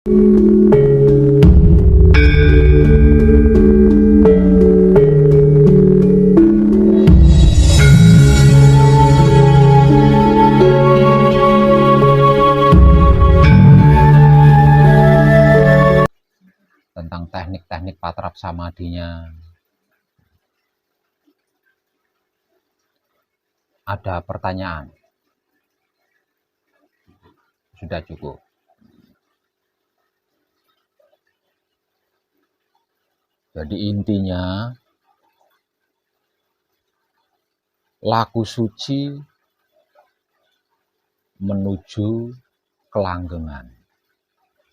Tentang teknik-teknik patrap samadinya. Ada pertanyaan? Sudah cukup. Jadi intinya laku suci menuju kelanggengan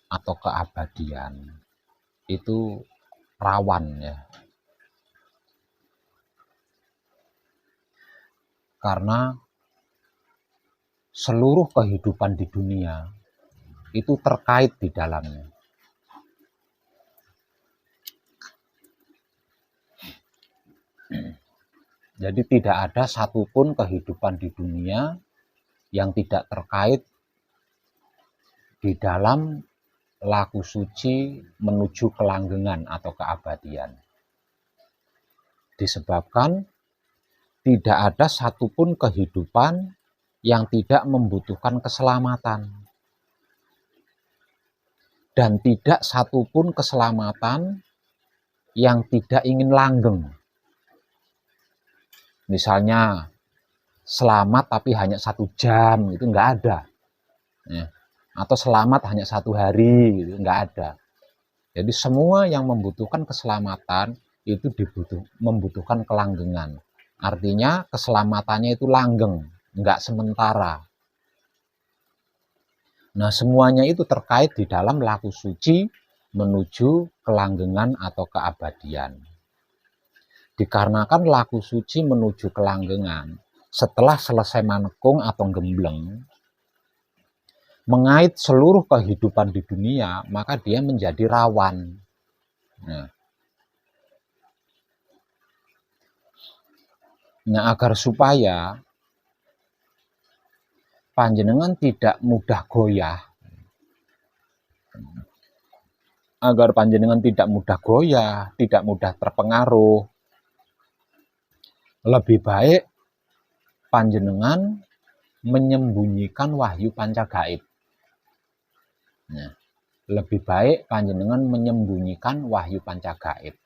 atau keabadian itu rawan ya. Karena seluruh kehidupan di dunia itu terkait di dalamnya. Jadi tidak ada satupun kehidupan di dunia yang tidak terkait di dalam laku suci menuju kelanggengan atau keabadian. Disebabkan tidak ada satupun kehidupan yang tidak membutuhkan keselamatan. Dan tidak satupun keselamatan yang tidak ingin langgeng. Misalnya selamat tapi hanya 1 jam, itu enggak ada. Ya. Atau selamat hanya 1 hari, gitu, enggak ada. Jadi semua yang membutuhkan keselamatan itu membutuhkan kelanggengan. Artinya keselamatannya itu langgeng, enggak sementara. Nah, semuanya itu terkait di dalam laku suci menuju kelanggengan atau keabadian. Dikarenakan laku suci menuju kelanggengan, setelah selesai manekung atau gembleng, mengait seluruh kehidupan di dunia, maka dia menjadi rawan. Nah, agar supaya panjenengan tidak mudah goyah, agar panjenengan tidak mudah goyah, tidak mudah terpengaruh, lebih baik panjenengan menyembunyikan wahyu pancagaib. Nah, lebih baik panjenengan menyembunyikan wahyu pancagaib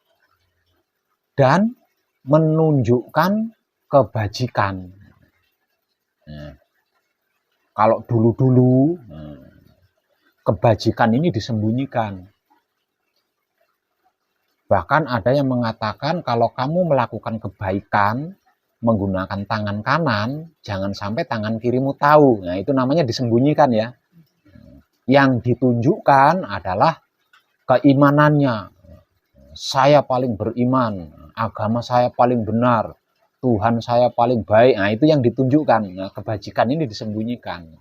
dan menunjukkan kebajikan. Nah, kalau dulu-dulu kebajikan ini disembunyikan. Bahkan ada yang mengatakan kalau kamu melakukan kebaikan menggunakan tangan kanan, jangan sampai tangan kirimu tahu. Nah, itu namanya disembunyikan ya. Yang ditunjukkan adalah keimanannya. Saya paling beriman, agama saya paling benar, Tuhan saya paling baik. Nah, itu yang ditunjukkan. Nah, kebajikan ini disembunyikan.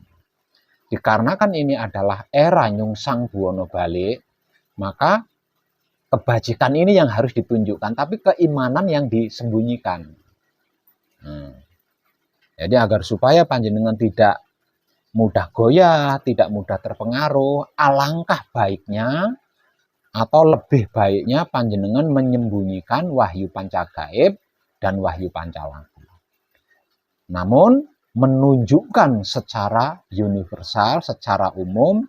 Dikarenakan ini adalah era Nyungsang Buwono balik, maka kebajikan ini yang harus ditunjukkan, tapi keimanan yang disembunyikan. Jadi agar supaya panjenengan tidak mudah goyah, tidak mudah terpengaruh, alangkah baiknya atau lebih baiknya panjenengan menyembunyikan wahyu pancagaib dan wahyu pancalaku. Namun menunjukkan secara universal, secara umum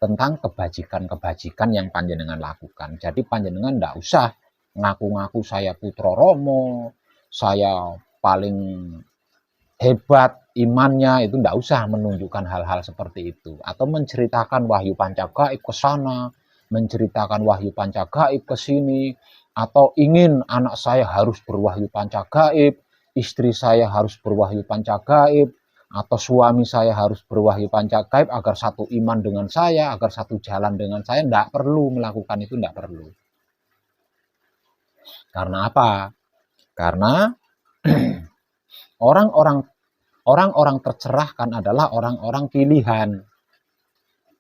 tentang kebajikan-kebajikan yang panjenengan lakukan. Jadi panjenengan tidak usah ngaku-ngaku saya putra Romo, saya paling hebat imannya, itu tidak usah menunjukkan hal-hal seperti itu. Atau menceritakan wahyu pancagaib ke sana, menceritakan wahyu pancagaib ke sini, atau ingin anak saya harus berwahyu pancagaib, istri saya harus berwahyu pancagaib, atau suami saya harus berwahyu pancagaib agar satu iman dengan saya, agar satu jalan dengan saya. Tidak perlu melakukan itu, tidak perlu. Karena apa? Karena orang-orang tercerahkan adalah orang-orang pilihan.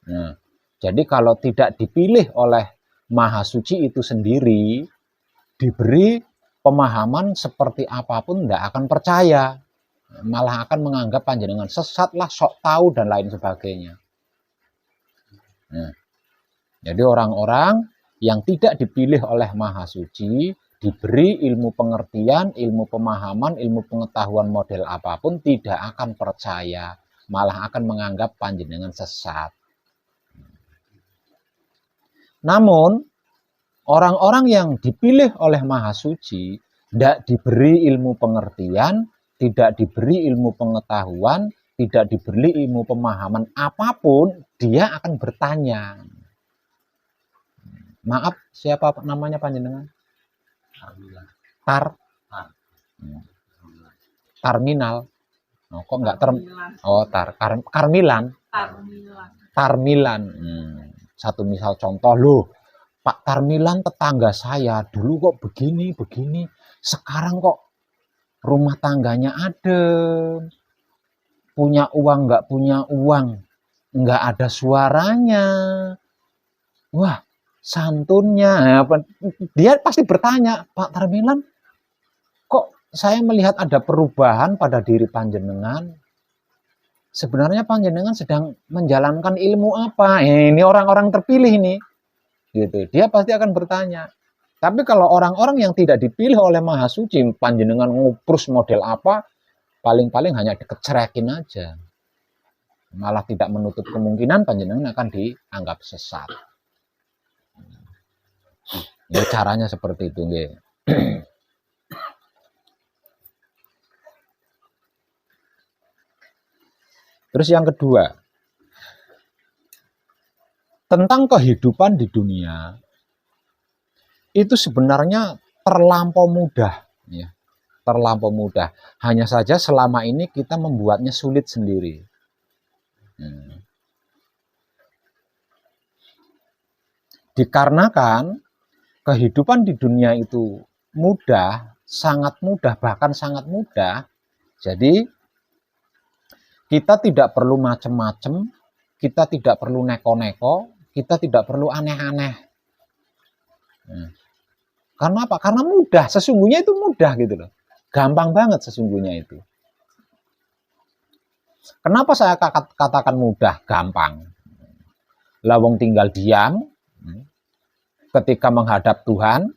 Nah, jadi kalau tidak dipilih oleh Maha Suci itu sendiri, diberi pemahaman seperti apapun tidak akan percaya, malah akan menganggap panjenengan sesat lah, sok tahu dan lain sebagainya. Nah, Jadi orang-orang yang tidak dipilih oleh Maha Suci, diberi ilmu pengertian, ilmu pemahaman, ilmu pengetahuan model apapun, tidak akan percaya, malah akan menganggap panjenengan sesat. Namun, orang-orang yang dipilih oleh Maha Suci, tidak diberi ilmu pengertian, tidak diberi ilmu pengetahuan, tidak diberi ilmu pemahaman apapun, dia akan bertanya. Maaf, siapa namanya panjenengan? Tarminal. Oh, kok enggak Karmilan. Tarmilan. Satu misal contoh, loh, Pak Tarmilan tetangga saya dulu kok begini, sekarang kok rumah tangganya adem, punya uang nggak punya uang, nggak ada suaranya. Wah, santunnya. Dia pasti bertanya, Pak Tarmilan, kok saya melihat ada perubahan pada diri panjenengan? Sebenarnya panjenengan sedang menjalankan ilmu apa? Ini orang-orang terpilih nih. Gitu. Dia pasti akan bertanya. Tapi kalau orang-orang yang tidak dipilih oleh Maha Suci, panjenengan nguprus model apa, paling-paling hanya dikecerekin aja. Malah tidak menutup kemungkinan panjenengan akan dianggap sesat. Ya, caranya seperti itu. Terus yang kedua, tentang kehidupan di dunia, itu sebenarnya terlampau mudah. Ya, terlampau mudah. Hanya saja selama ini kita membuatnya sulit sendiri. Dikarenakan kehidupan di dunia itu mudah, sangat mudah, bahkan sangat mudah. Jadi kita tidak perlu macam-macam, kita tidak perlu neko-neko, kita tidak perlu aneh-aneh. Karena apa? Karena mudah, sesungguhnya itu mudah gitu loh. Gampang banget sesungguhnya itu. Kenapa saya katakan mudah, gampang? Lawang tinggal diam, ketika menghadap Tuhan,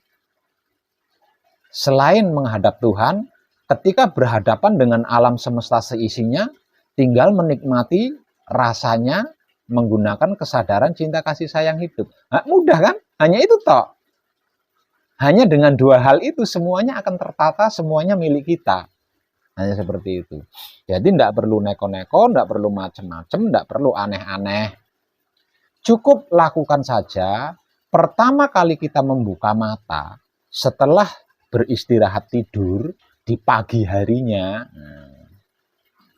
selain menghadap Tuhan, ketika berhadapan dengan alam semesta seisinya, tinggal menikmati rasanya menggunakan kesadaran cinta kasih sayang hidup. Nah, mudah kan? Hanya itu toh. Hanya dengan dua hal itu semuanya akan tertata, semuanya milik kita. Hanya seperti itu. Jadi tidak perlu neko-neko, tidak perlu macam-macam, tidak perlu aneh-aneh. Cukup lakukan saja. Pertama kali kita membuka mata, setelah beristirahat tidur di pagi harinya,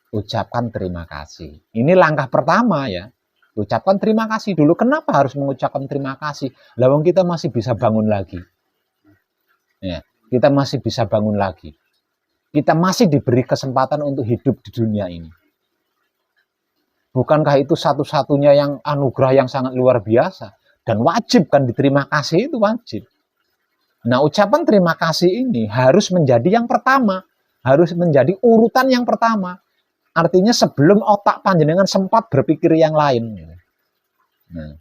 ucapkan terima kasih. Ini langkah pertama ya. Ucapkan terima kasih dulu. Kenapa harus mengucapkan terima kasih? Lawang kita masih bisa bangun lagi. Ya, kita masih bisa bangun lagi. Kita masih diberi kesempatan untuk hidup di dunia ini. Bukankah itu satu-satunya yang anugerah yang sangat luar biasa? Dan wajib kan diterima kasih, itu wajib. Nah, ucapan terima kasih ini harus menjadi yang pertama. Harus menjadi urutan yang pertama. Artinya sebelum otak panjenengan sempat berpikir yang lain. Nah,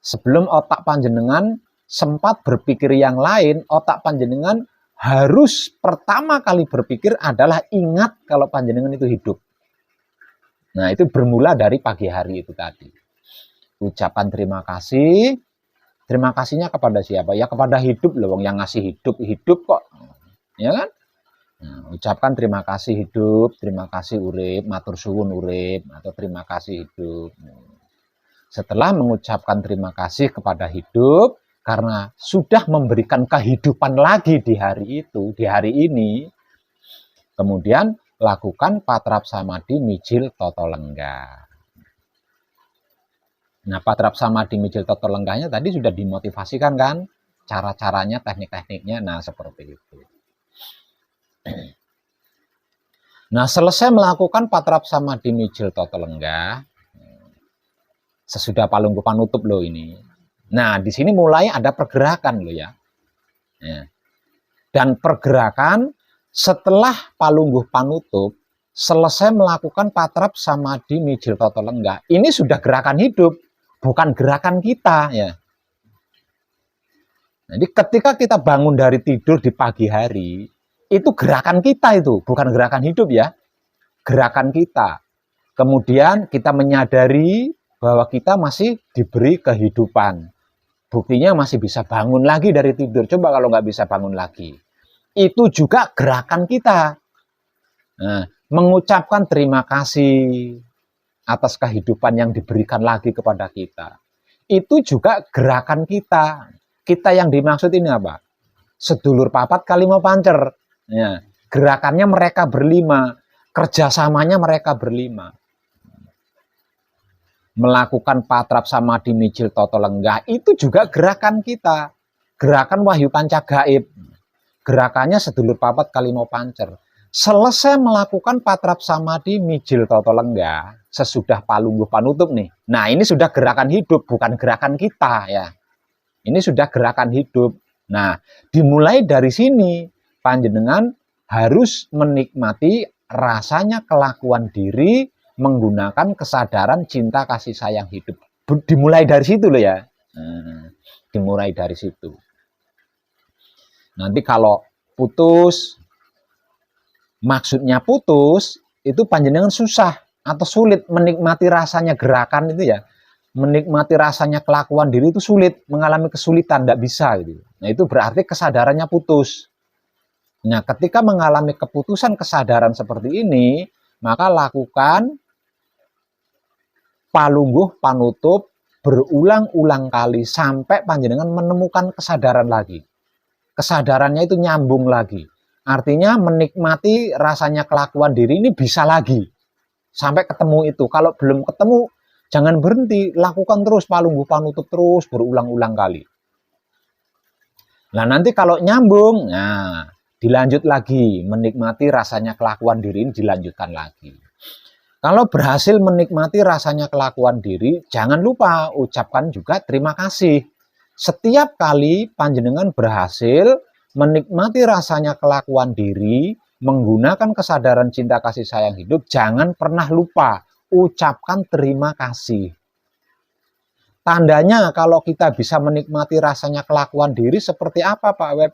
sebelum otak panjenengan sempat berpikir yang lain, otak panjenengan harus pertama kali berpikir adalah ingat kalau panjenengan itu hidup. Nah, itu bermula dari pagi hari itu tadi. Ucapan terima kasih. Terima kasihnya kepada siapa? Ya kepada hidup loh, yang ngasih hidup kok. Ya kan? Nah, ucapkan terima kasih hidup, terima kasih urip, matur suwun urip, atau terima kasih hidup. Setelah mengucapkan terima kasih kepada hidup, karena sudah memberikan kehidupan lagi di hari itu, di hari ini, kemudian lakukan patrap samadhi mijil toto lenggah. Nah, patrap samadhi mijil toto lenggahnya tadi sudah dimotivasikan kan? Cara-caranya, teknik-tekniknya, nah seperti itu. Nah, selesai melakukan patrap samadhi mijil toto lenggah, sesudah palungguh panutup loh ini. Nah, di sini mulai ada pergerakan loh ya. Dan pergerakan setelah palungguh panutup, selesai melakukan patrap samadhi mijil toto lenggah, ini sudah gerakan hidup, bukan gerakan kita ya. Jadi ketika kita bangun dari tidur di pagi hari, itu gerakan kita itu, bukan gerakan hidup ya. Gerakan kita. Kemudian kita menyadari bahwa kita masih diberi kehidupan. Buktinya masih bisa bangun lagi dari tidur. Coba kalau nggak bisa bangun lagi. Itu juga gerakan kita. Nah, mengucapkan terima kasih atas kehidupan yang diberikan lagi kepada kita. Itu juga gerakan kita. Kita yang dimaksud ini apa? Sedulur papat kali mau pancer. Ya, gerakannya mereka berlima, kerjasamanya mereka berlima. Melakukan patrap samadhi mijil toto lenggah itu juga gerakan kita. Gerakan wahyu panca gaib. Gerakannya sedulur papat kali mau pancer. Selesai melakukan patrap samadhi mijil toto lenggah, sesudah palungguh panutup nih. Nah, ini sudah gerakan hidup, bukan gerakan kita ya. Ini sudah gerakan hidup. Nah, dimulai dari sini panjenengan harus menikmati rasanya kelakuan diri menggunakan kesadaran cinta kasih sayang hidup. Dimulai dari situ loh ya. Dimulai dari situ. Nanti kalau putus, maksudnya putus, itu panjenengan susah atau sulit menikmati rasanya gerakan itu ya. Menikmati rasanya kelakuan diri itu sulit, mengalami kesulitan, tidak bisa gitu. Nah, itu berarti kesadarannya putus. Nah, ketika mengalami keputusan kesadaran seperti ini, maka lakukan palungguh panutup berulang-ulang kali sampai panjenengan menemukan kesadaran lagi. Kesadarannya itu nyambung lagi. Artinya menikmati rasanya kelakuan diri ini bisa lagi. Sampai ketemu itu. Kalau belum ketemu, jangan berhenti, lakukan terus palungguh panutup terus berulang-ulang kali. Nah, nanti kalau nyambung, nah dilanjut lagi, menikmati rasanya kelakuan diri ini dilanjutkan lagi. Kalau berhasil menikmati rasanya kelakuan diri, jangan lupa ucapkan juga terima kasih. Setiap kali panjenengan berhasil menikmati rasanya kelakuan diri, menggunakan kesadaran cinta kasih sayang hidup, jangan pernah lupa ucapkan terima kasih. Tandanya kalau kita bisa menikmati rasanya kelakuan diri seperti apa Pak Web?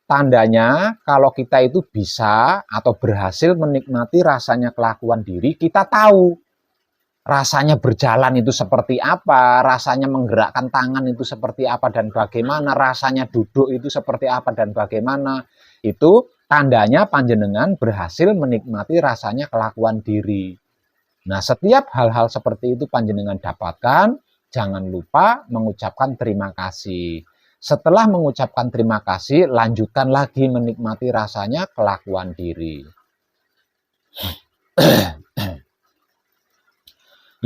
Tandanya kalau kita itu bisa atau berhasil menikmati rasanya kelakuan diri, kita tahu rasanya berjalan itu seperti apa, rasanya menggerakkan tangan itu seperti apa dan bagaimana, rasanya duduk itu seperti apa dan bagaimana. Itu tandanya panjenengan berhasil menikmati rasanya kelakuan diri. Nah, setiap hal-hal seperti itu panjenengan dapatkan, jangan lupa mengucapkan terima kasih. Setelah mengucapkan terima kasih, lanjutkan lagi menikmati rasanya kelakuan diri.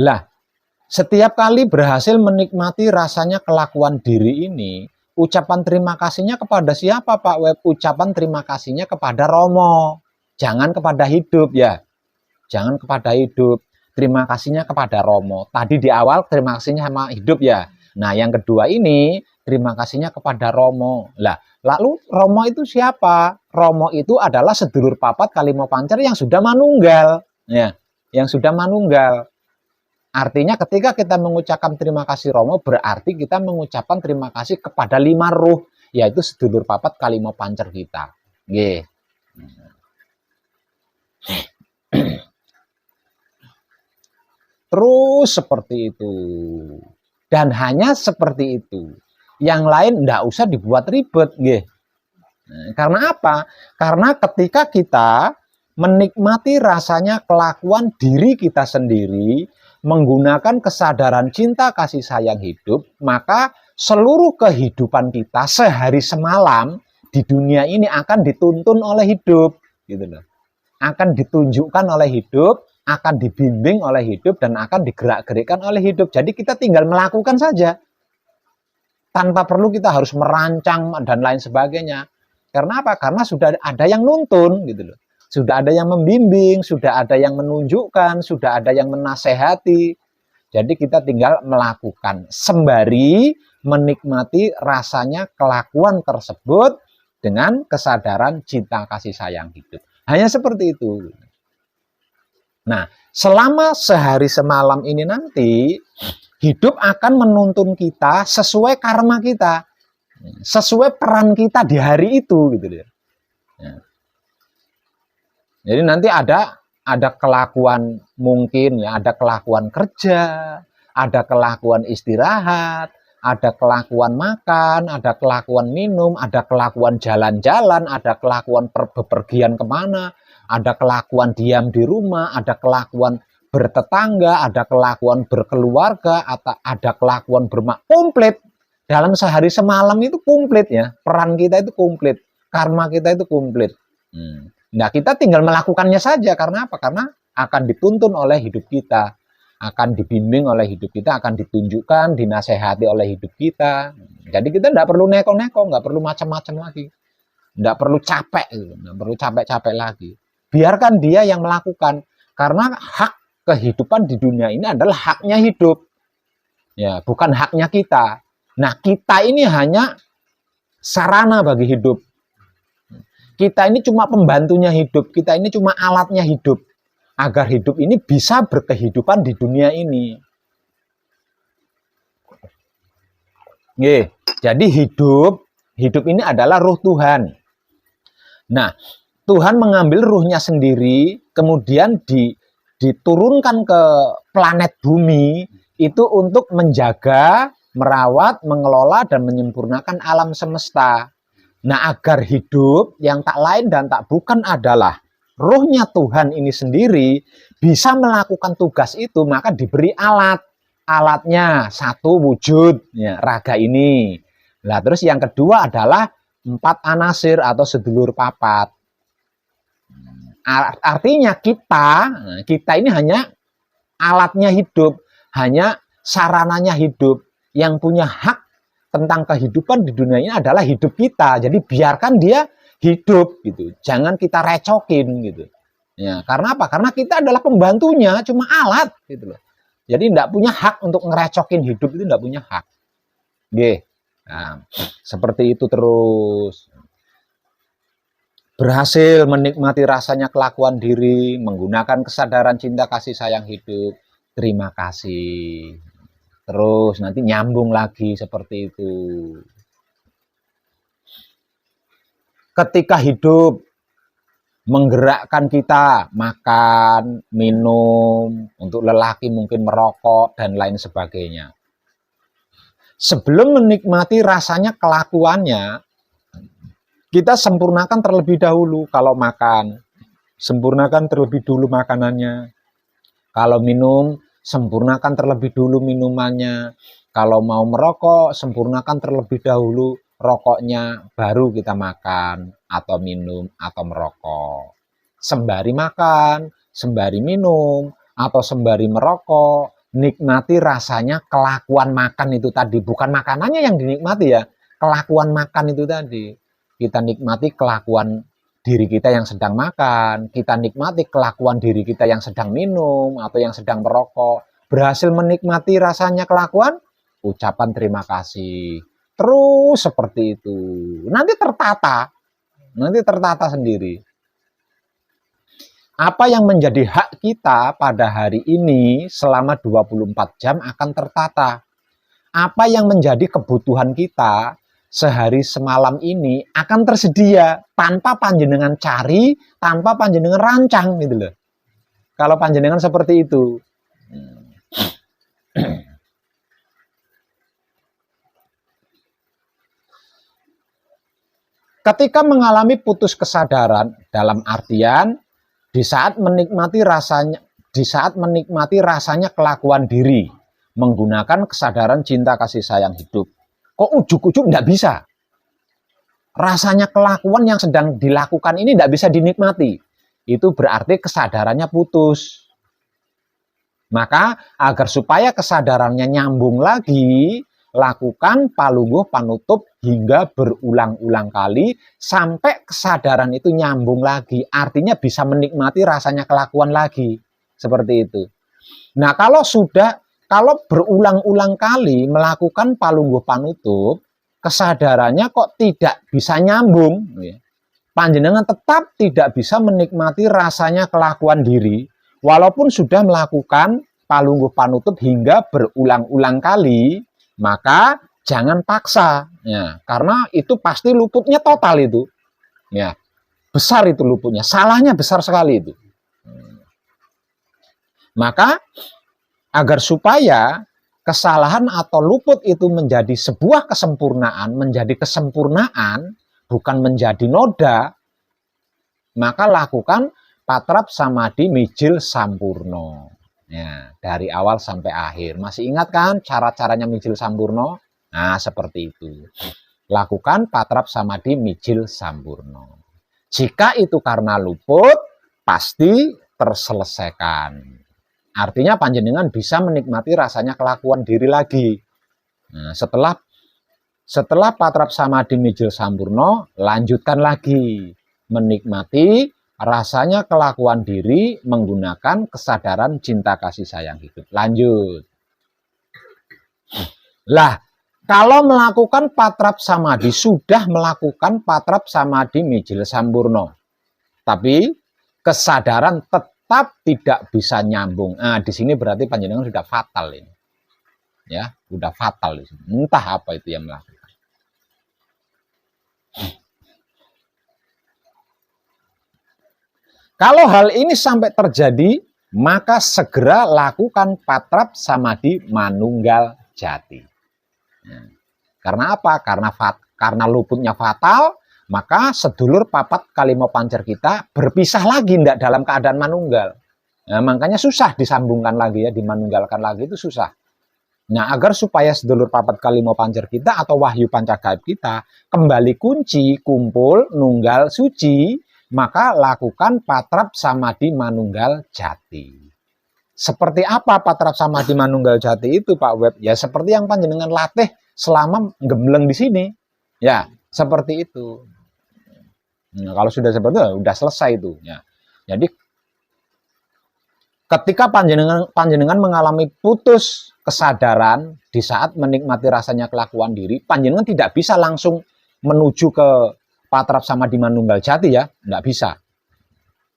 Lah, setiap kali berhasil menikmati rasanya kelakuan diri ini, ucapan terima kasihnya kepada siapa Pak Web? Ucapan terima kasihnya kepada Romo. Jangan kepada hidup ya. Jangan kepada hidup. Terima kasihnya kepada Romo. Tadi di awal terima kasihnya sama hidup ya. Nah, yang kedua ini terima kasihnya kepada Romo. Lah, lalu Romo itu siapa? Romo itu adalah sedulur papat kalimo pancer yang sudah manunggal. Ya, yang sudah manunggal. Artinya ketika kita mengucapkan terima kasih Romo, berarti kita mengucapkan terima kasih kepada 5 ruh, yaitu sedulur papat kalimo pancer kita. Nggih. Terus seperti itu. Dan hanya seperti itu. Yang lain enggak usah dibuat ribet, nggih. Karena apa? Karena ketika kita menikmati rasanya kelakuan diri kita sendiri, menggunakan kesadaran cinta kasih sayang hidup, maka seluruh kehidupan kita sehari semalam di dunia ini akan dituntun oleh hidup, gitu loh. Akan ditunjukkan oleh hidup, akan dibimbing oleh hidup, dan akan digerak-gerikkan oleh hidup. Jadi kita tinggal melakukan saja. Tanpa perlu kita harus merancang dan lain sebagainya. Karena apa? Karena sudah ada yang nuntun, gitu loh. Sudah ada yang membimbing, sudah ada yang menunjukkan, sudah ada yang menasehati. Jadi kita tinggal melakukan sembari menikmati rasanya kelakuan tersebut dengan kesadaran cinta kasih sayang hidup. Hanya seperti itu. Nah, selama sehari semalam ini nanti Hidup akan menuntun kita sesuai karma kita, sesuai peran kita di hari itu, gitu ya. Jadi nanti ada kelakuan mungkin ya, ada kelakuan kerja, ada kelakuan istirahat, ada kelakuan makan, ada kelakuan minum, ada kelakuan jalan-jalan, ada kelakuan bepergian kemana, ada kelakuan diam di rumah, ada kelakuan bertetangga, ada kelakuan berkeluarga, atau ada kelakuan komplit. Dalam sehari semalam itu komplit ya, peran kita itu komplit, karma kita itu komplit. Nah, kita tinggal melakukannya saja. Karena apa? Karena akan dituntun oleh hidup kita, akan dibimbing oleh hidup kita, akan ditunjukkan, dinasehati oleh hidup kita. Jadi kita tidak perlu neko-neko, nggak perlu macam-macam lagi, nggak perlu capek, nggak perlu capek-capek lagi. Biarkan dia yang melakukan, karena hak kehidupan di dunia ini adalah haknya hidup, ya, bukan haknya kita. Nah, kita ini hanya sarana bagi hidup. Kita ini cuma pembantunya hidup, kita ini cuma alatnya hidup, agar hidup ini bisa berkehidupan di dunia ini. Jadi hidup ini adalah ruh Tuhan. Nah, Tuhan mengambil ruhnya sendiri, kemudian diturunkan ke planet bumi itu untuk menjaga, merawat, mengelola, dan menyempurnakan alam semesta. Nah, agar hidup yang tak lain dan tak bukan adalah ruhnya Tuhan ini sendiri bisa melakukan tugas itu, maka diberi alatnya satu wujud ya, raga ini. Nah, terus yang kedua adalah 4 anasir atau sedulur papat. Artinya kita ini hanya alatnya hidup, hanya sarananya hidup. Yang punya hak tentang kehidupan di dunia ini adalah hidup kita. Jadi biarkan dia hidup gitu. Jangan kita recokin gitu. Ya, karena apa? Karena kita adalah pembantunya, cuma alat gitu loh. Jadi tidak punya hak untuk ngerecokin hidup, itu tidak punya hak. Nah, seperti itu terus. Berhasil menikmati rasanya kelakuan diri, menggunakan kesadaran cinta kasih sayang hidup. Terima kasih. Terus nanti nyambung lagi seperti itu. Ketika hidup menggerakkan kita makan, minum, untuk lelaki mungkin merokok dan lain sebagainya. Sebelum menikmati rasanya kelakuannya, kita sempurnakan terlebih dahulu. Kalau makan, sempurnakan terlebih dulu makanannya. Kalau minum, sempurnakan terlebih dulu minumannya. Kalau mau merokok, sempurnakan terlebih dahulu rokoknya, baru kita makan atau minum atau merokok. Sembari makan, sembari minum, atau sembari merokok, nikmati rasanya kelakuan makan itu tadi. Bukan makanannya yang dinikmati ya, kelakuan makan itu tadi. Kita nikmati kelakuan diri kita yang sedang makan, kita nikmati kelakuan diri kita yang sedang minum atau yang sedang merokok. Berhasil menikmati rasanya kelakuan, ucapan terima kasih. Terus seperti itu. Nanti tertata sendiri. Apa yang menjadi hak kita pada hari ini selama 24 jam akan tertata. Apa yang menjadi kebutuhan kita sehari semalam ini akan tersedia tanpa panjenengan cari, tanpa panjenengan rancang gitu loh. Kalau panjenengan seperti itu. Ketika mengalami putus kesadaran dalam artian di saat menikmati rasanya kelakuan diri menggunakan kesadaran cinta kasih sayang hidup. Kok ujuk-ujuk tidak bisa? Rasanya kelakuan yang sedang dilakukan ini tidak bisa dinikmati. Itu berarti kesadarannya putus. Maka agar supaya kesadarannya nyambung lagi, lakukan palungguh panutup hingga berulang-ulang kali sampai kesadaran itu nyambung lagi. Artinya bisa menikmati rasanya kelakuan lagi. Seperti itu. Nah, kalau berulang-ulang kali melakukan palungguh panutup, kesadarannya kok tidak bisa nyambung, panjenengan tetap tidak bisa menikmati rasanya kelakuan diri, walaupun sudah melakukan palungguh panutup hingga berulang-ulang kali, maka jangan paksa, ya, karena itu pasti luputnya total itu, ya, besar itu luputnya, salahnya besar sekali itu. Maka agar supaya kesalahan atau luput itu menjadi sebuah kesempurnaan, menjadi kesempurnaan, bukan menjadi noda, maka lakukan patrap samadhi mijil sampurno. Ya, dari awal sampai akhir. Masih ingat kan cara-caranya mijil sampurno? Nah, seperti itu. Lakukan patrap samadhi mijil sampurno. Jika itu karena luput, pasti terselesaikan. Artinya panjenengan bisa menikmati rasanya kelakuan diri lagi. Nah, setelah patrap samadhi mijil sampurno, lanjutkan lagi menikmati rasanya kelakuan diri menggunakan kesadaran cinta kasih sayang hidup. Lanjut. Lah, kalau melakukan patrap samadhi, sudah melakukan patrap samadhi mijil sampurno, tapi kesadaran tetap tidak bisa nyambung. Nah, di sini berarti panjenengan sudah fatal ini. Ya, sudah fatal. Entah apa itu yang melakukan. Kalau hal ini sampai terjadi, maka segera lakukan patrap samadhi manunggal jati. Nah, karena apa? Karena luputnya fatal, maka sedulur papat kalimo pancer kita berpisah lagi tidak dalam keadaan manunggal. Nah, makanya susah disambungkan lagi ya, dimanunggalkan lagi itu susah. Nah, agar supaya sedulur papat kalimo pancer kita atau wahyu pancagaib kita kembali kunci, kumpul, nunggal, suci, maka lakukan patrap samadhi manunggal jati. Seperti apa patrap samadhi manunggal jati itu, Pak Web? Ya seperti yang panjenengan latih selama gembleng di sini. Ya, seperti itu. Nah, kalau sudah seperti itu, sudah selesai itu. Ya. Jadi ketika panjenengan mengalami putus kesadaran di saat menikmati rasanya kelakuan diri, panjenengan tidak bisa langsung menuju ke patrap samadhi manunggal jati ya, tidak bisa.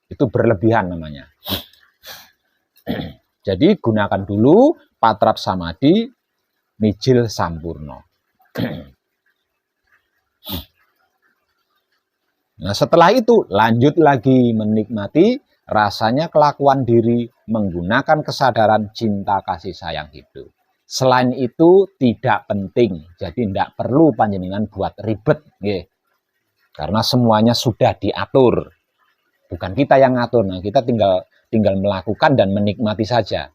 Itu berlebihan namanya. Jadi gunakan dulu patrap samadhi mijil sampurno. Nah, setelah itu lanjut lagi menikmati rasanya kelakuan diri menggunakan kesadaran cinta kasih sayang hidup. Selain itu tidak penting, jadi tidak perlu panjenengan buat ribet, nggih. Karena semuanya sudah diatur. Bukan kita yang ngatur. Nah, kita tinggal melakukan dan menikmati saja.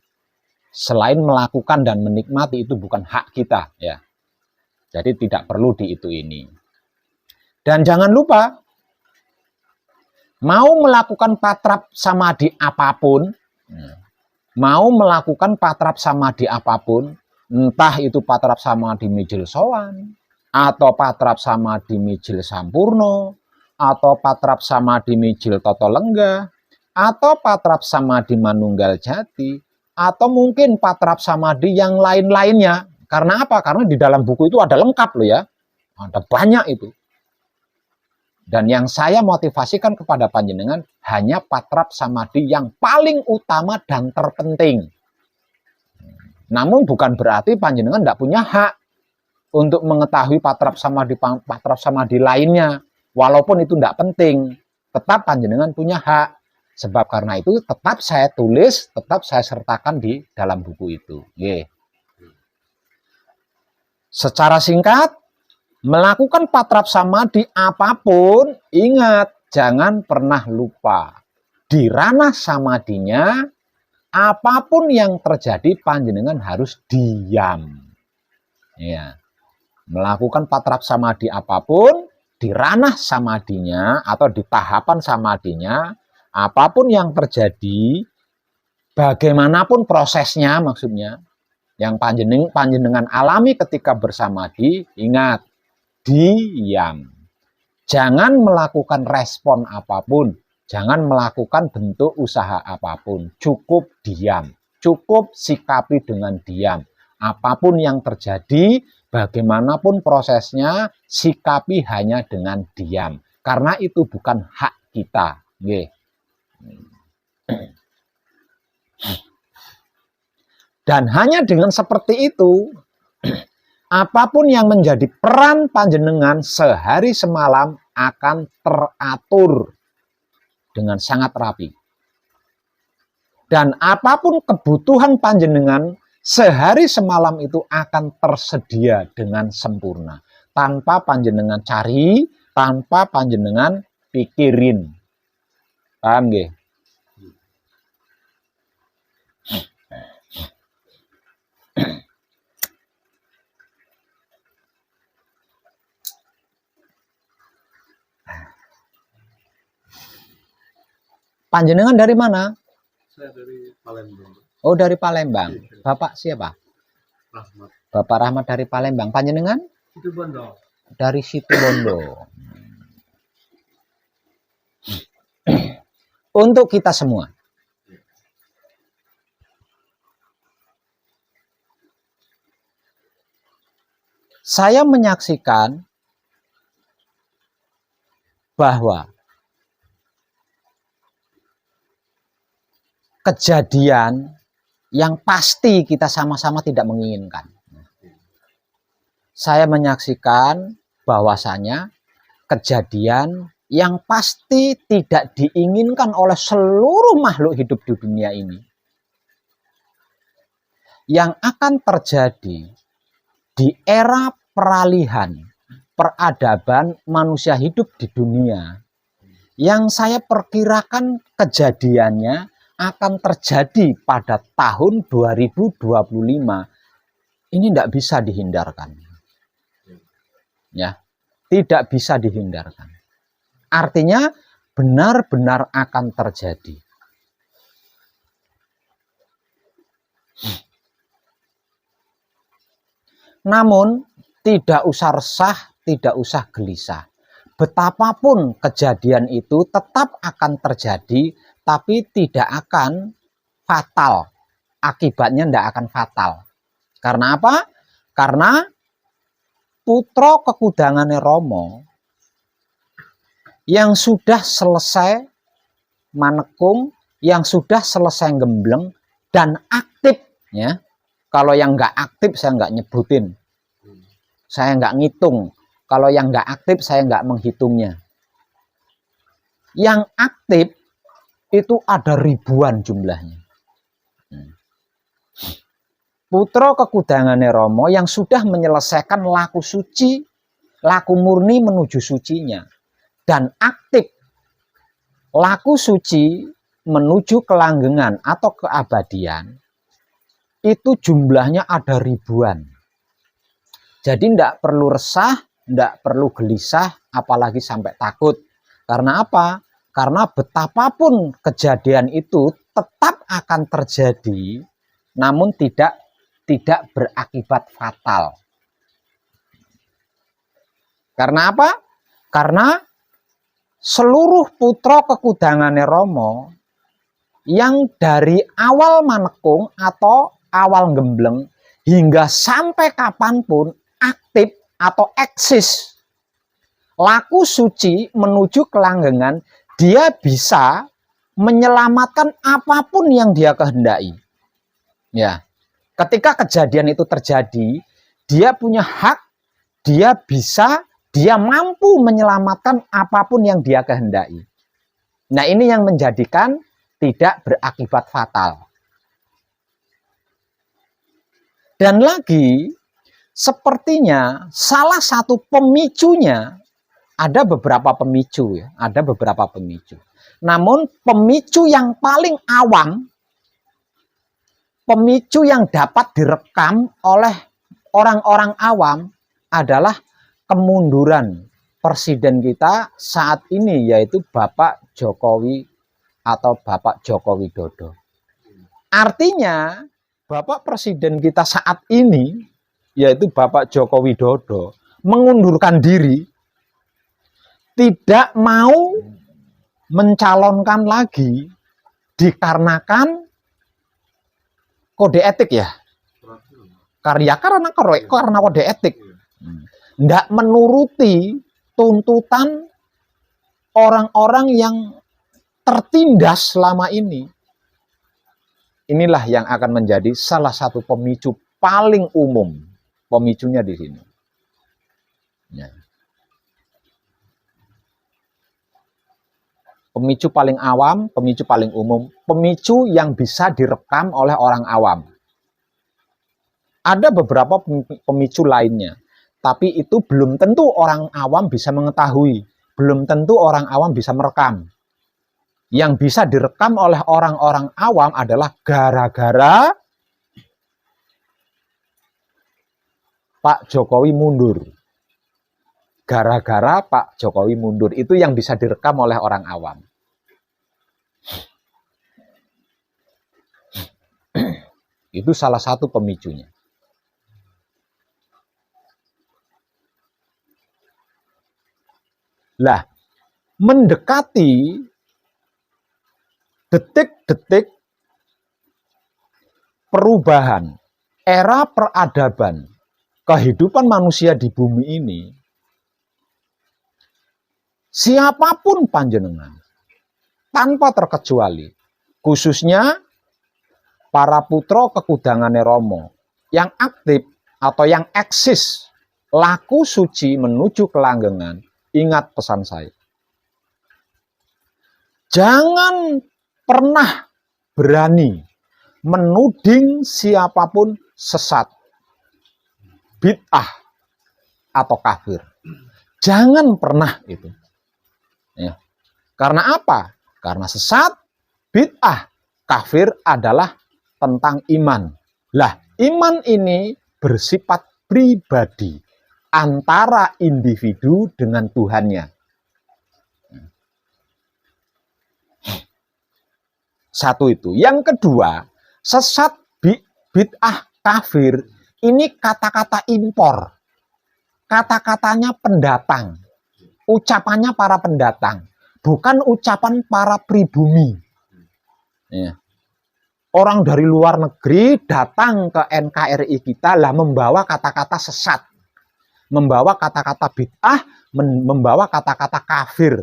Selain melakukan dan menikmati itu bukan hak kita, ya. Jadi tidak perlu di itu ini. Dan jangan lupa, mau melakukan patrap samadhi apapun, entah itu patrap samadhi mijil sowan, atau patrap samadhi mijil sampurno, atau patrap samadhi mijil toto lenggah, atau patrap samadhi manunggal jati, atau mungkin patrap samadhi yang lain-lainnya. Karena apa? Karena di dalam buku itu ada lengkap loh ya. Ada banyak itu. Dan yang saya motivasikan kepada panjenengan hanya patrap samadhi yang paling utama dan terpenting. Namun bukan berarti panjenengan tidak punya hak untuk mengetahui patrap samadhi lainnya, walaupun itu tidak penting, tetap panjenengan punya hak. Sebab karena itu tetap saya tulis, tetap saya sertakan di dalam buku itu. Ye. Secara singkat, melakukan patrap samadhi apapun, ingat, jangan pernah lupa. Di ranah samadhinya, apapun yang terjadi, panjenengan harus diam. Ya. Melakukan patrap samadhi apapun, di ranah samadhinya atau di tahapan samadhinya, apapun yang terjadi, bagaimanapun prosesnya maksudnya, yang panjenengan alami ketika bersamadhi, ingat, diam. Jangan melakukan respon apapun, jangan melakukan bentuk usaha apapun, cukup diam, cukup sikapi dengan diam. Apapun yang terjadi, bagaimanapun prosesnya, sikapi hanya dengan diam. Karena itu bukan hak kita. Nggih. Dan hanya dengan seperti itu, apapun yang menjadi peran panjenengan sehari semalam akan teratur dengan sangat rapi. Dan apapun kebutuhan panjenengan sehari semalam itu akan tersedia dengan sempurna. Tanpa panjenengan cari, tanpa panjenengan pikirin. Paham nggih? Panjenengan dari mana? Saya dari Palembang. Oh, dari Palembang. Bapak siapa? Rahmat. Bapak Rahmat dari Palembang. Panjenengan? Itu Bondo. Dari Situbondo. Untuk kita semua. Saya menyaksikan bahwa kejadian yang pasti kita sama-sama tidak menginginkan. Saya menyaksikan bahwasanya kejadian yang pasti tidak diinginkan oleh seluruh makhluk hidup di dunia ini, yang akan terjadi di era peralihan peradaban manusia hidup di dunia, yang saya perkirakan kejadiannya akan terjadi pada tahun 2025. Ini tidak bisa dihindarkan. Ya, tidak bisa dihindarkan. Artinya benar-benar akan terjadi. Namun tidak usah resah, tidak usah gelisah. Betapapun kejadian itu tetap akan terjadi, tapi tidak akan fatal. Akibatnya tidak akan fatal. Karena apa? Karena putra kekudangane Rama yang sudah selesai manekung, yang sudah selesai gembleng dan aktif, ya. Kalau yang nggak aktif saya nggak nyebutin, saya nggak ngitung. Kalau yang nggak aktif saya nggak menghitungnya. Yang aktif itu ada ribuan jumlahnya. Putra kekudangane Rama yang sudah menyelesaikan laku suci, laku murni menuju sucinya, dan aktif laku suci menuju kelanggengan atau keabadian, itu jumlahnya ada ribuan. Jadi tidak perlu resah, tidak perlu gelisah, apalagi sampai takut. Karena apa? Karena betapapun kejadian itu tetap akan terjadi, namun tidak berakibat fatal. Karena apa? Karena seluruh putra kekudangane Rama yang dari awal manekung atau awal gembleng hingga sampai kapanpun aktif atau eksis laku suci menuju kelanggengan, dia bisa menyelamatkan apapun yang dia kehendaki. Ya. Ketika kejadian itu terjadi, dia punya hak, dia mampu menyelamatkan apapun yang dia kehendaki. Nah, ini yang menjadikan tidak berakibat fatal. Dan lagi, sepertinya salah satu pemicunya, ada beberapa pemicu ya, ada beberapa pemicu. Namun pemicu yang paling awam, pemicu yang dapat direkam oleh orang-orang awam adalah kemunduran presiden kita saat ini, yaitu Bapak Jokowi atau Bapak Joko Widodo. Artinya Bapak presiden kita saat ini, yaitu Bapak Joko Widodo, mengundurkan diri, tidak mau mencalonkan lagi dikarenakan kode etik ya. Karena kode etik. Tidak menuruti tuntutan orang-orang yang tertindas selama ini. inilah yang akan menjadi salah satu pemicu paling umum. Pemicunya di sini. Ya. Pemicu paling awam, pemicu paling umum, pemicu yang bisa direkam oleh orang awam. Ada beberapa pemicu lainnya, tapi itu belum tentu orang awam bisa mengetahui, belum tentu orang awam bisa merekam. Yang bisa direkam oleh orang-orang awam adalah gara-gara Pak Jokowi mundur. Gara-gara Pak Jokowi mundur, itu yang bisa direkam oleh orang awam. Itu salah satu pemicunya. Lah, mendekati detik-detik perubahan, era peradaban, kehidupan manusia di bumi ini, siapapun panjenengan, tanpa terkecuali, khususnya para putra kekudangane Romo, yang aktif atau yang eksis, laku suci menuju kelanggengan, ingat pesan saya. Jangan pernah berani menuding siapapun sesat, bid'ah, atau kafir. Jangan pernah itu. Ya. Karena apa? Karena sesat, bid'ah, kafir adalah tentang iman. Lah, iman ini bersifat pribadi antara individu dengan Tuhannya. Satu itu. Yang kedua, sesat, bid'ah, kafir, ini kata-kata impor. Kata-katanya pendatang. Ucapannya para pendatang. Bukan ucapan para pribumi. Ya. Orang dari luar negeri datang ke NKRI kita lah membawa kata-kata sesat. Membawa kata-kata bid'ah, membawa kata-kata kafir.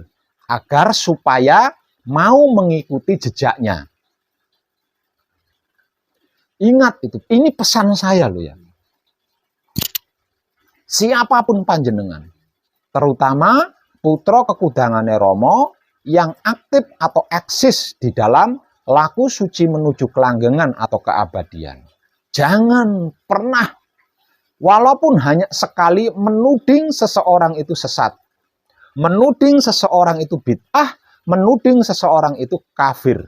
Agar supaya mau mengikuti jejaknya. Ingat itu, ini pesan saya loh ya. Siapapun panjenengan, terutama putra kekudangane Romo yang aktif atau eksis di dalam laku suci menuju kelanggengan atau keabadian. Jangan pernah, walaupun hanya sekali, menuding seseorang itu sesat. Menuding seseorang itu bid'ah, menuding seseorang itu kafir.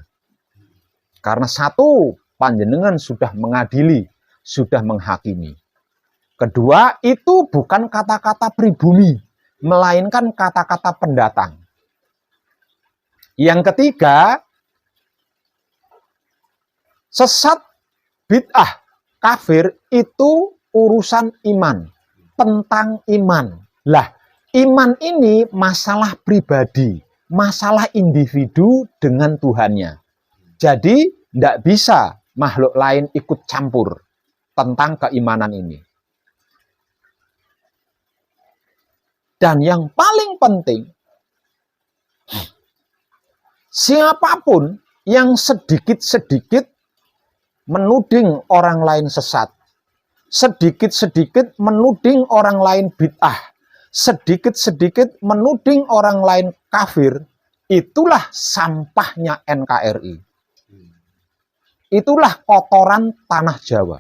Karena satu, panjenengan sudah mengadili, sudah menghakimi. Kedua, itu bukan kata-kata pribumi, melainkan kata-kata pendatang. Yang ketiga, sesat, bid'ah, kafir itu urusan iman, tentang iman. Lah, iman ini masalah pribadi, masalah individu dengan Tuhannya. Jadi, tidak bisa makhluk lain ikut campur tentang keimanan ini. Dan yang paling penting, siapapun yang sedikit-sedikit menuding orang lain sesat, sedikit-sedikit menuding orang lain bid'ah, sedikit-sedikit menuding orang lain kafir, itulah sampahnya NKRI. Itulah kotoran tanah Jawa.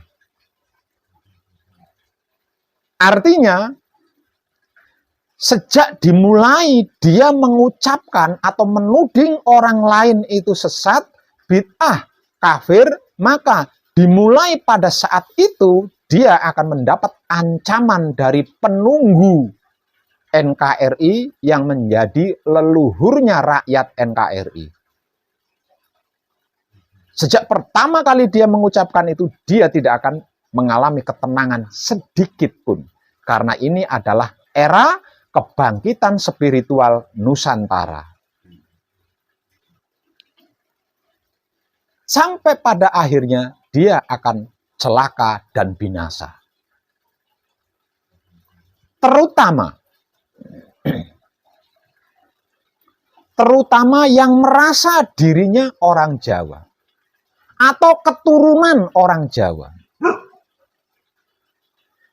Artinya, sejak dimulai dia mengucapkan atau menuding orang lain itu sesat, bid'ah, kafir, maka dimulai pada saat itu dia akan mendapat ancaman dari penunggu NKRI yang menjadi leluhurnya rakyat NKRI. Sejak pertama kali dia mengucapkan itu, dia tidak akan mengalami ketenangan sedikit pun. Karena ini adalah era kebangkitan spiritual Nusantara. Sampai pada akhirnya dia akan celaka dan binasa. Terutama yang merasa dirinya orang Jawa. atau keturunan orang Jawa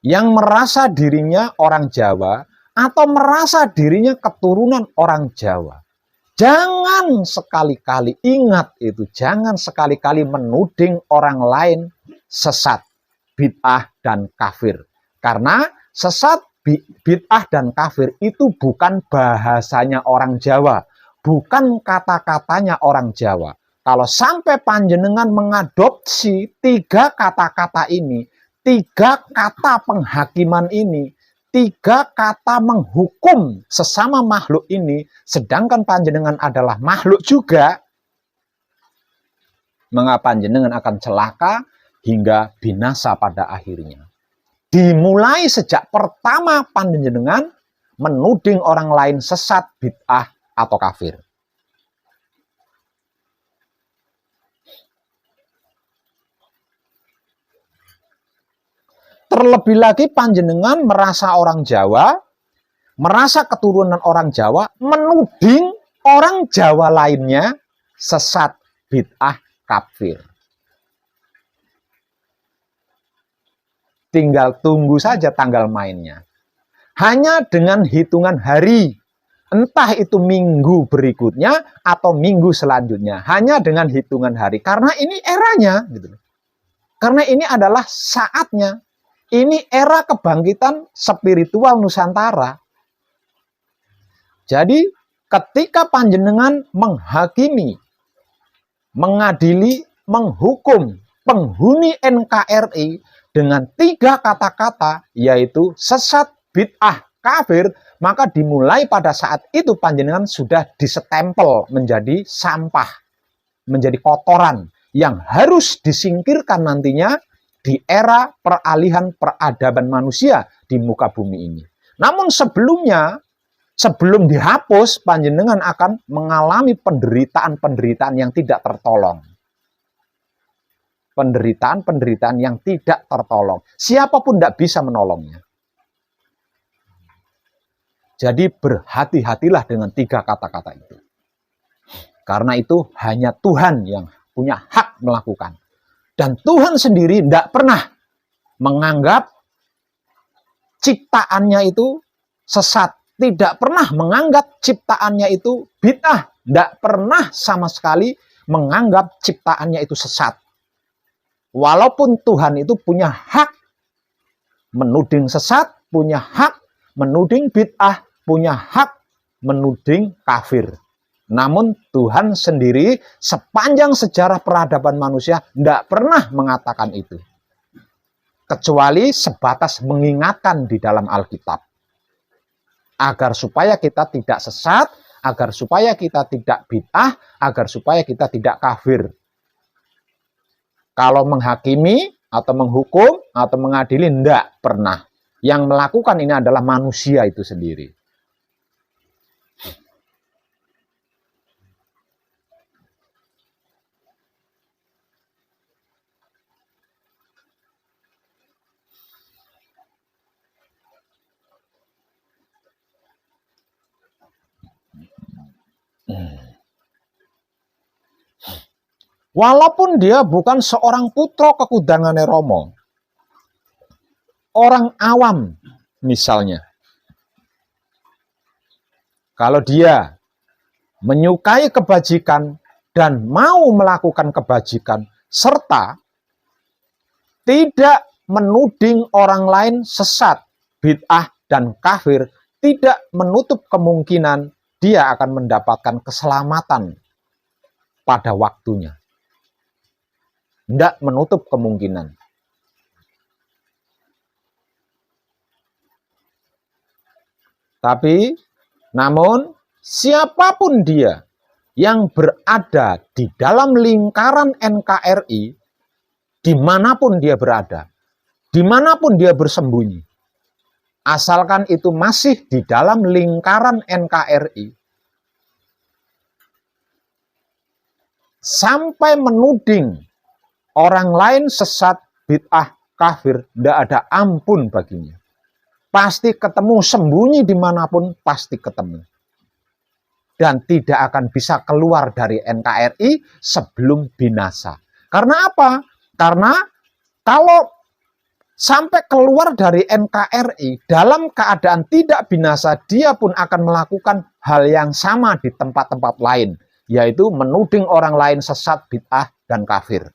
yang merasa dirinya orang Jawa atau merasa dirinya keturunan orang Jawa, jangan sekali-kali, ingat itu, jangan sekali-kali menuding orang lain sesat, bid'ah, dan kafir. Karena sesat, bid'ah, dan kafir itu bukan bahasanya orang Jawa, bukan kata-katanya orang Jawa. Kalau sampai panjenengan mengadopsi 3 kata-kata ini, 3 kata penghakiman ini, 3 kata menghukum sesama makhluk ini, sedangkan panjenengan adalah makhluk juga, maka panjenengan akan celaka hingga binasa pada akhirnya. Dimulai sejak pertama panjenengan menuding orang lain sesat, bid'ah, atau kafir. Terlebih lagi panjenengan merasa orang Jawa, merasa keturunan orang Jawa, menuding orang Jawa lainnya sesat, bid'ah, kafir. Tinggal tunggu saja tanggal mainnya. Hanya dengan hitungan hari, entah itu minggu berikutnya atau minggu selanjutnya, hanya dengan hitungan hari. Karena ini eranya, gitu. Karena ini adalah saatnya. Ini era kebangkitan spiritual Nusantara. Jadi ketika panjenengan menghakimi, mengadili, menghukum penghuni NKRI dengan 3 kata-kata, yaitu sesat, bid'ah, kafir, maka dimulai pada saat itu panjenengan sudah disestempel menjadi sampah, menjadi kotoran yang harus disingkirkan nantinya di era peralihan peradaban manusia di muka bumi ini. Namun sebelumnya, sebelum dihapus, panjenengan akan mengalami penderitaan-penderitaan yang tidak tertolong. Penderitaan-penderitaan yang tidak tertolong. Siapapun tidak bisa menolongnya. Jadi berhati-hatilah dengan 3 kata-kata itu. Karena itu hanya Tuhan yang punya hak melakukan. Dan Tuhan sendiri tidak pernah menganggap ciptaannya itu sesat. Tidak pernah menganggap ciptaannya itu bid'ah. Tidak pernah sama sekali menganggap ciptaannya itu sesat. Walaupun Tuhan itu punya hak menuding sesat, punya hak menuding bid'ah, punya hak menuding kafir. Namun Tuhan sendiri sepanjang sejarah peradaban manusia tidak pernah mengatakan itu. Kecuali sebatas mengingatkan di dalam Alkitab. Agar supaya kita tidak sesat, agar supaya kita tidak bid'ah, agar supaya kita tidak kafir. Kalau menghakimi atau menghukum atau mengadili, tidak pernah. Yang melakukan ini adalah manusia itu sendiri. Walaupun dia bukan seorang putra kekudangane Romo, orang awam misalnya, kalau dia menyukai kebajikan dan mau melakukan kebajikan, serta tidak menuding orang lain sesat, bid'ah, dan kafir, tidak menutup kemungkinan dia akan mendapatkan keselamatan pada waktunya. Tidak menutup kemungkinan. Tapi, namun, siapapun dia yang berada di dalam lingkaran NKRI, dimanapun dia berada, dimanapun dia bersembunyi, asalkan itu masih di dalam lingkaran NKRI, sampai menuding orang lain sesat, bid'ah, kafir, tidak ada ampun baginya. Pasti ketemu, sembunyi dimanapun pasti ketemu. Dan tidak akan bisa keluar dari NKRI sebelum binasa. Karena apa? Karena kalau sampai keluar dari NKRI dalam keadaan tidak binasa, dia pun akan melakukan hal yang sama di tempat-tempat lain, yaitu menuding orang lain sesat, bid'ah, dan kafir.